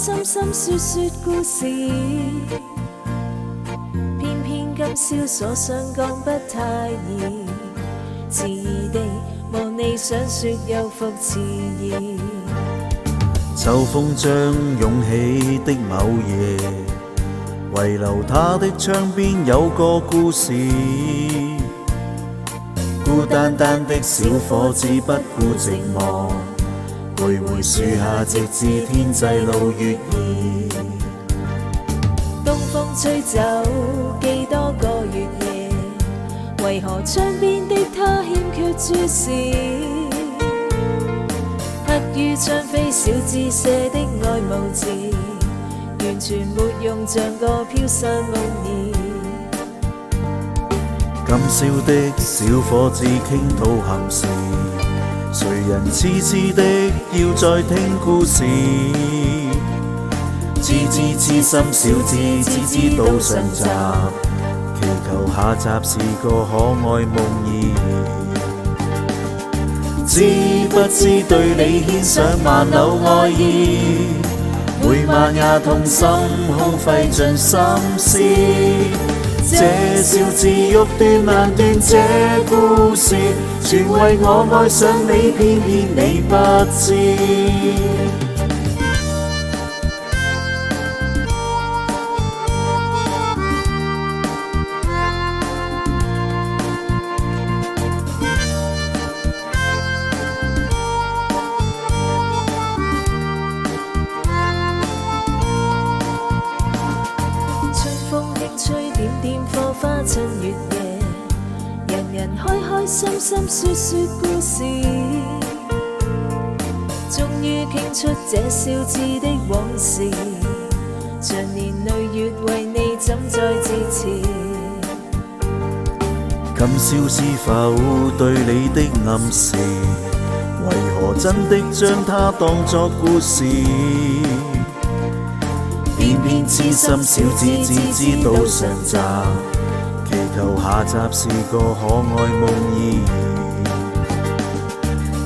深深說說故事，偏偏今宵所想講不太易，遲疑地望你想說又復遲疑。秋風將湧起的某夜，遺留他的窗邊有個故事。孤單單的小伙子不顧寂寞，徘徊樹下直至天際露月兒。東風吹走幾多個月夜，為何窗邊的他欠缺注視？刻於窗扉小字寫的愛慕字，完全沒用，像個飄散夢兒。今宵的小伙子傾吐憾事，誰人痴痴的要再聽故事？痴痴痴心小子只知道上集，祈求下集是個可愛夢兒。知不知對你獻上萬縷愛意，每晚也痛心空費盡心思。這笑字欲斷難斷這故事，全為我愛上你，偏偏你不知。吹點點火花襯月夜，人人開開心心說說故事，終於傾出這笑字的往事，長年累月為你怎再自持？今宵是否對你的暗示，為何真的將它當作故事？偏偏痴心小子只知道上集，祈求下集是個可愛夢兒。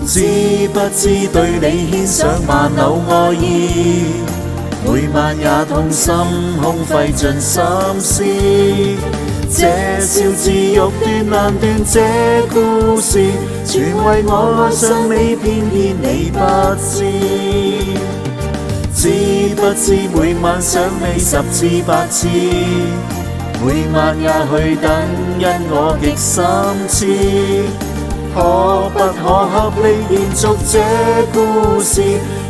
知不知對你獻上萬縷愛意，每晚也痛心空費盡心思。這笑字欲斷難斷這故事，全為我愛上你，偏偏你不知。知不知每晚想你10次8次，每晚也去等，因我極心痴。可不可合力延續這故事，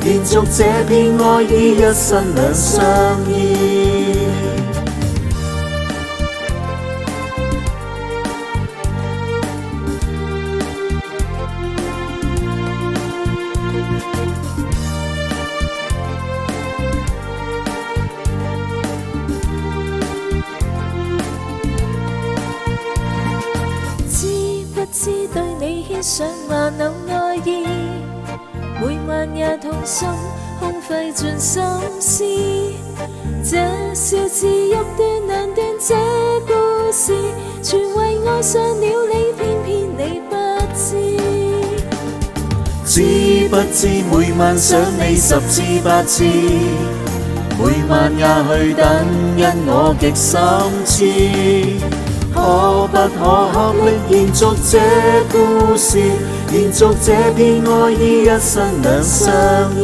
延續這片愛意，一生兩相依。知對你獻上萬縷愛意，每晚也痛心空費盡心思。這笑字欲斷難斷這故事，全為愛上了你，偏偏你不知。知不知每晚想你10次8次，每晚也去等，因我極心痴。可不可合力延續這故事，延續這片愛意，一生兩相依。